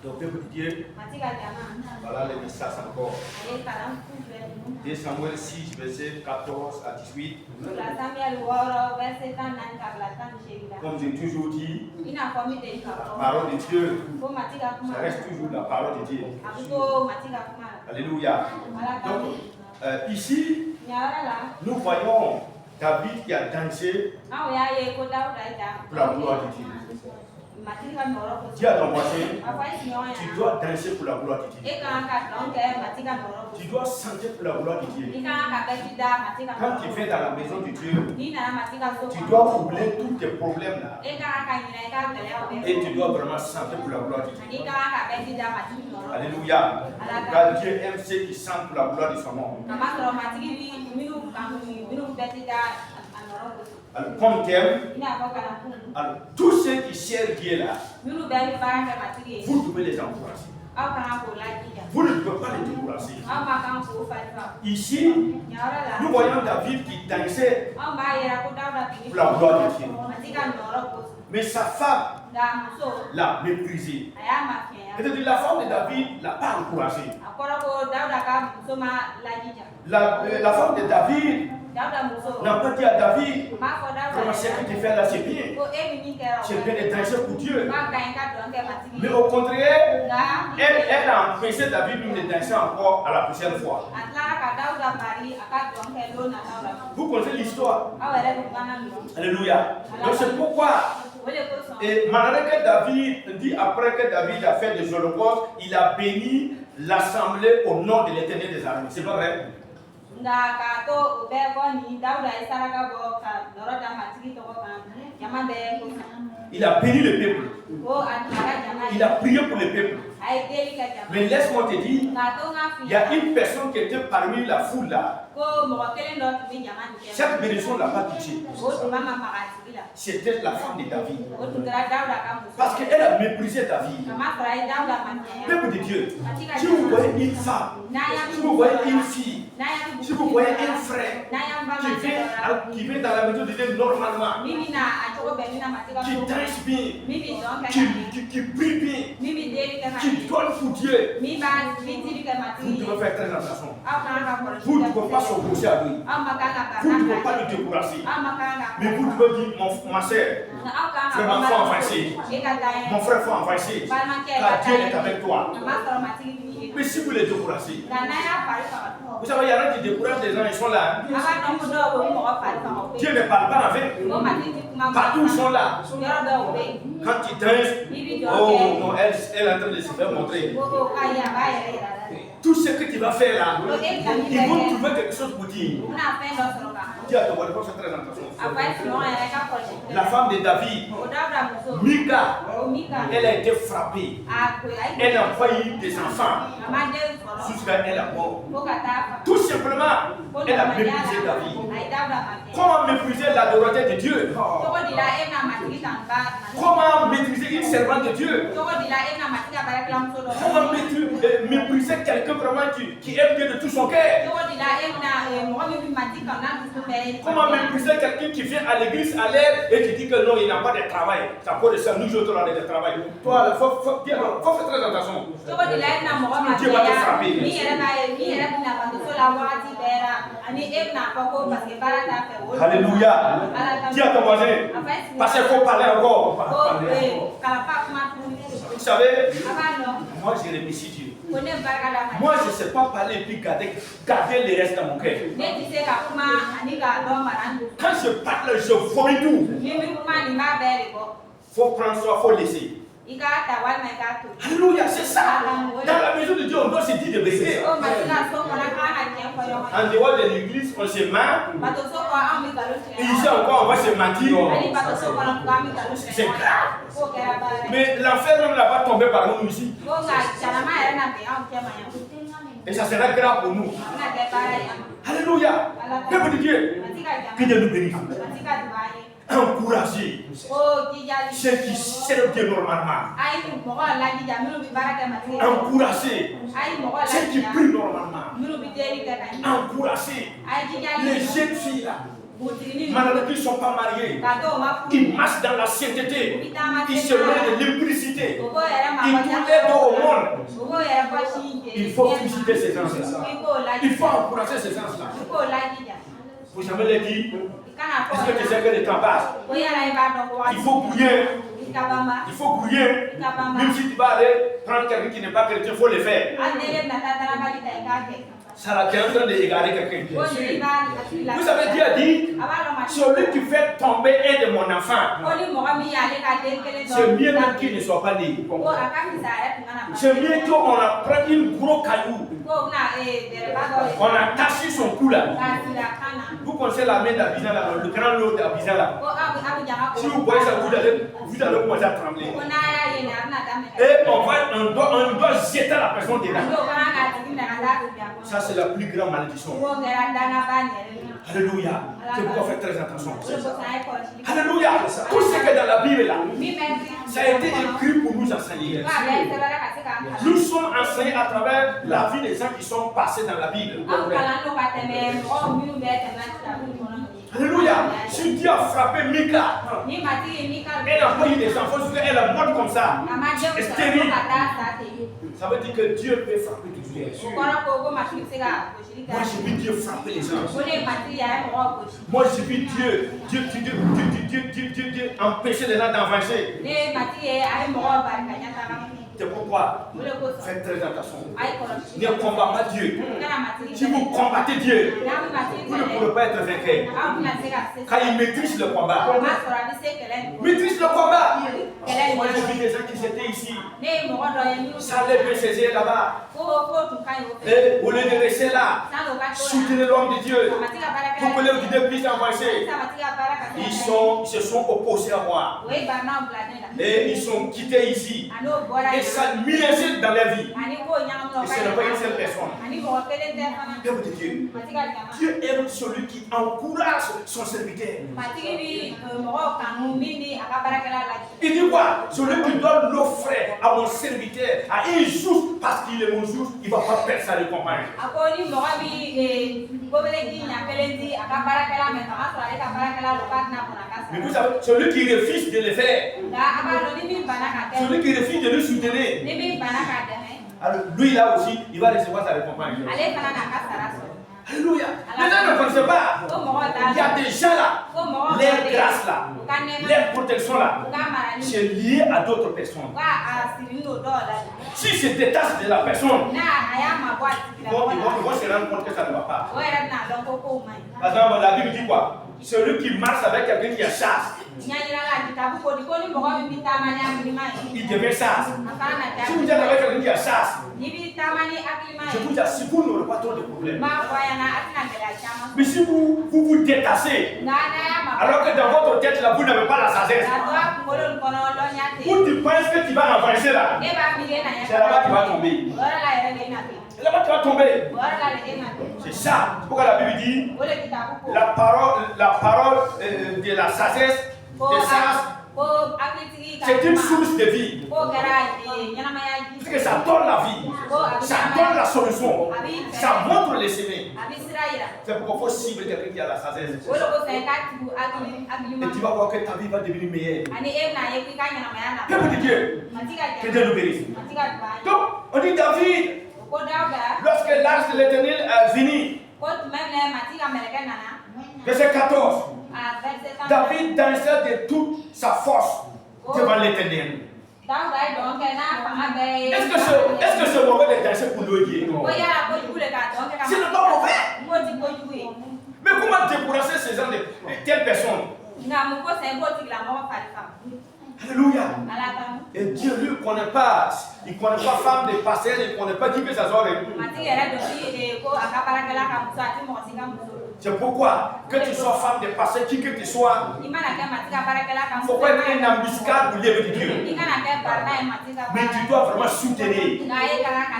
Donc, peuple de Dieu, voilà les messages encore. 2 Samuel 6, verset 14 à 18. Comme j'ai toujours dit, la parole de Dieu, ça reste toujours la parole de Dieu. Alléluia. Donc, ici, nous voyons David qui a dansé pour la gloire de Dieu. Dis à ton voisin, tu dois danser pour la gloire de Dieu. Tu dois chanter pour la gloire de Dieu. Quand tu viens dans la maison de Dieu, tu dois oublier tous tes problèmes là. Et tu dois vraiment chanter pour la gloire de Dieu. Alléluia. Car Dieu aime ceux qui chantent pour la gloire de son nom. Alors, comme thème, alors, tous ceux qui servent Dieu là, vous devez les encourager. Vous ne pouvez pas les décourager. Ici, nous voyons David qui dansait pour la gloire de Dieu. Mais sa femme l'a méprisé. C'est-à-dire la femme de David ne l'a pas encouragé. La femme de David n'a pas dit à David, comment ce que tu fais là, c'est bien. C'est bien de danser pour Dieu. Mais au contraire, elle a empêché David de danser encore à la prochaine fois. Vous connaissez l'histoire. Alléluia. Donc c'est pourquoi, et malgré que David dit après que David a fait des holocaustes, il a béni l'assemblée au nom de l'Éternel des armées. C'est pas vrai? Il a béni le peuple. Il a prié pour le peuple. Mais laisse-moi te dire, il y a une personne qui était parmi la foule là. Cette bénédiction ne l'a pas touché. C'était la femme de David. Parce qu'elle a méprisé David. Peuple de Dieu, si vous voyez une femme, si vous voyez une fille, si vous voyez un frère qui vient dans la maison de Dieu normalement, qui danse bien, qui prie bien, qui donne pour Dieu, vous devez faire très attention. Vous ne pouvez pas s'opposer à lui. Vous ne pouvez pas le décourager. Mais vous devez dire, ma soeur, vraiment, faut avancer. Mon frère, faut avancer. Car Dieu est avec toi. Mais si vous les découragez, vous savez, il y en a qui découragent des gens, ils sont là. Dieu ne parle pas avec eux. Partout ils sont là. Quand ils dansent, oh non, elle est en train de se faire montrer. Tout ce que tu vas faire là, ils vont trouver quelque chose pour dire. Dis à ton voisin, fais très attention. La femme de David, Mika, elle a été frappée. Elle a envoyé des enfants jusqu'à elle a mort. Tout simplement, elle a méprisé David. Comment mépriser l'adorateur de Dieu? Comment maîtriser une servante de Dieu? Comment mépriser quelqu'un vraiment qui aime Dieu de tout son cœur? Comment mépriser quelqu'un qui vient à l'église à l'aide et qui dit que non, il n'a pas de travail? C'est à cause de ça, nous autres, on a de travail. Toi, il faut faire très attention. Dieu va te frapper. Alléluia. Dis à ton voisin, parce qu'il faut parler encore. Vous savez, moi je remercie Dieu. Moi je ne sais pas parler et puis garder le reste dans mon cœur. Quand je parle, je vomis tout. Il faut prendre soin, il faut laisser. Alléluia, c'est ça. Dans la maison de Dieu, on doit se dire de baisser. En dehors de l'église, on se ment. Et ici encore, on va se mentir. C'est grave. Mais l'enfer même là va tomber par nous ici. Et ça sera grave pour nous. Alléluia. Peuple de Dieu, que Dieu nous bénisse. Encourager ceux qui servent Dieu normalement. Encourager ceux qui prient normalement. Encourager les jeunes filles là Malgré qu'ils ne sont pas mariés, ils marchent dans la sainteté, ils se mêlent de l'impudicité, ils tournent les dos au monde. Il faut visiter ces gens-là. Il faut encourager ces gens-là. Vous jamais les dit, est-ce que tu sais que le temps passe? Il faut bouillir. Il faut bouillir. Même si tu vas aller prendre quelqu'un qui n'est pas chrétien, il faut le faire. Ça qui est en train d'égarer quelqu'un. Vous avez Dieu a dit, celui qui fait tomber un de mon enfant, c'est mieux même qu'il ne soit pas né. C'est mieux qu'on a pris une gros caillou. On a taché son cou là. Vous connaissez la main d'Abidjan là, le grand lot d'Abidjan là. Si vous voyez ça, vous allez commencer à trembler. Et on doit jeter la personne dedans. Ça, c'est la plus grande malédiction. Alléluia. C'est pourquoi faire très attention. Alléluia. Tout ce qui est dans la Bible là, ça a été écrit pour nous enseigner. Nous sommes enseignés à travers la vie des gens qui sont passés dans la Bible. Alléluia. Si Dieu a frappé Mika, elle a envoyé des enfants, elle a morte comme ça, stérile. Ça veut dire que Dieu peut frapper tout le monde. Moi j'ai vu Dieu frapper les gens. Moi j'ai vu Dieu empêcher les gens d'avancer. C'est pourquoi faites très attention. Ne combattez pas Dieu. Si vous combattez Dieu, vous ne pourrez pas être vainqueur. Quand il maîtrise le combat, maîtrise le combat. Moi j'ai vu des gens qui étaient ici. Ça les saisir là-bas. Et au lieu de rester là, soutenez l'homme de Dieu. Pour que les guider puissent avancer. Ils se sont opposés à moi. Et ils sont quittés ici. Et ça milite dans leur vie. Et ce n'est pas une seule personne. Peuple de Dieu. Dieu aime celui qui encourage son serviteur. Il dit quoi? Celui qui donne l'eau fraîche à mon serviteur, à un jour, parce qu'il est mon jour, il ne va pas perdre sa récompense. Mais vous savez, celui qui refuse de le faire, celui qui refuse de le soutenir, alors lui là aussi, il va recevoir sa récompense. Alléluia. Les gens ne connaissent pas. Il y a des gens là, leur grâce là, leur protection là, c'est lié à d'autres personnes. Si se détache de la personne, ils vont se rendre compte que ça ne va pas. Par exemple, la Bible dit quoi? Celui qui marche avec quelqu'un qui a chasse, il devient chasse. Si vous êtes avec quelqu'un qui a chasse, je vous assure, vous n'aurez pas trop de problèmes. Mais si vous vous détachez, alors que dans votre tête là, vous n'avez pas la sagesse, vous tu penses que tu vas avancer là, c'est là-bas que tu vas tomber. Là-bas tu vas tomber. C'est ça. Pourquoi la Bible dit la parole de la sagesse, des sages, c'est une source de vie. Parce que ça donne la vie, ça donne la solution, ça montre les chemins. C'est pourquoi il faut cibler quelqu'un qui a la sagesse. Et tu vas voir que ta vie va devenir meilleure. Peuple de Dieu, que Dieu nous bénisse. Donc, on dit David, lorsque l'ange de l'Éternel est venu, verset 14, David dansait de toute sa force devant l'Éternel. Est-ce que c'est mauvais de danser pour le Dieu? Ce n'est pas mauvais. Mais comment décourager ces gens de telles personnes? Alléluia. Et Dieu lui ne connaît pas. Il ne connaît pas femme de pasteur, il ne connaît pas qui peut s'asseoir avec nous. C'est pourquoi, que tu sois femme de pasteur, qui que tu sois, il faut pas être un embuscade pour l'œuvre de Dieu. Mais tu dois vraiment soutenir.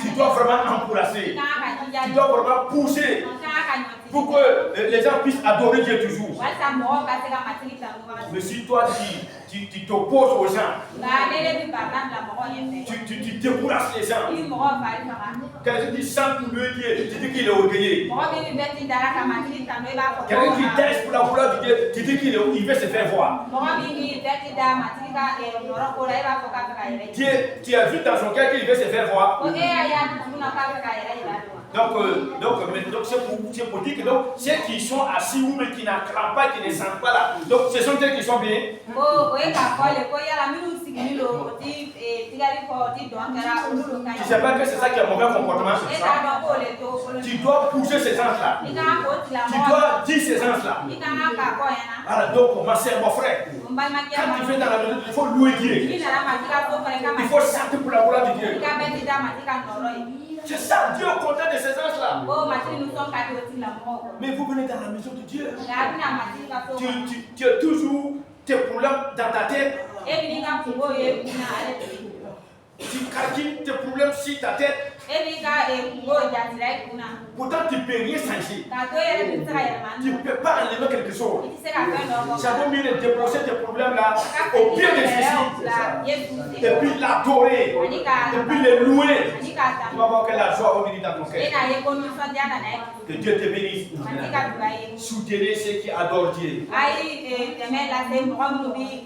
Tu dois vraiment encourager. Tu dois vraiment pousser. pour que les gens puissent adorer Dieu toujours. Mais si toi tu t'opposes aux gens, tu décourages les gens, quelqu'un qui chante pour le Dieu, tu dis qu'il est orgueilleux. Quelqu'un qui danse pour la gloire de Dieu, tu dis qu'il veut se faire voir. Dieu, tu as vu dans son cœur qu'il veut se faire voir. Donc c'est pour dire que donc, ceux qui sont assis ou même qui n'acclament pas, qui ne sentent pas là, donc ce sont eux qui sont bien. Tu ne sais pas que c'est ça qui est un mauvais comportement. Tu dois pousser ces gens-là. Tu dois dire ces gens-là. Alors donc, ma soeur, mon frère, quand tu fais dans la maison, il faut louer Dieu. Il faut chanter pour la gloire de Dieu. C'est ça, Dieu est content de ces gens-là. Mais vous venez dans la maison de Dieu. Tu as toujours tes problèmes dans ta tête. Tu calcules tes problèmes sur ta tête. Pourtant, tu ne peux rien changer. Tu ne peux pas enlever quelque chose. J'avais mis de déposer tes problèmes là au pied de Jésus. Et puis l'adorer. Et puis les louer. Tu vas voir que la joie va venir dans ton cœur. Que Dieu te bénisse. Soutenez ceux qui adorent Dieu.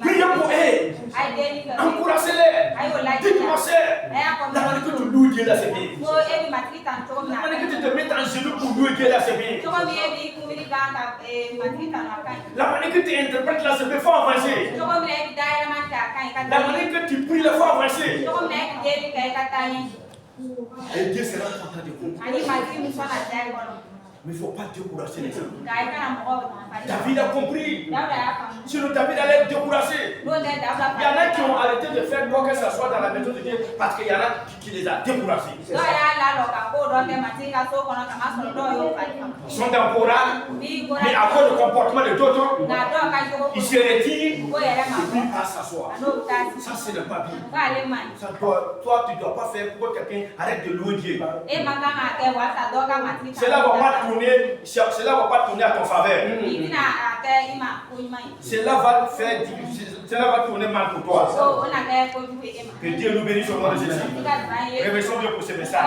Priez pour eux. Encouragez-les. Dites-moi, la manière que tu loues Dieu là, c'est bien. La manière que tu te mets en genoux pour louer Dieu là, c'est bien. La manière que tu interprètes là, c'est bien. Il faut avancer. La manière que tu pries là, il faut avancer. Et Dieu sera content de vous. Mais il ne faut pas décourager les gens. David a compris. Sinon David allait être découragé. Il y en a qui ont arrêté de faire quoi que ce soit dans la maison de Dieu parce qu'il y en a qui les a découragés. Ils sont dans le Coran, mais à cause du comportement de d'autres, ils se retirent et puis passent s'asseoir. Ça, ce n'est pas bien. Toi, tu ne dois pas faire pour que quelqu'un arrête de louer Dieu. Cela ne va pas tourner à ton faveur. Cela va tourner mal pour toi. Que Dieu nous bénisse au nom de Jésus. Révélation Dieu pour ce message.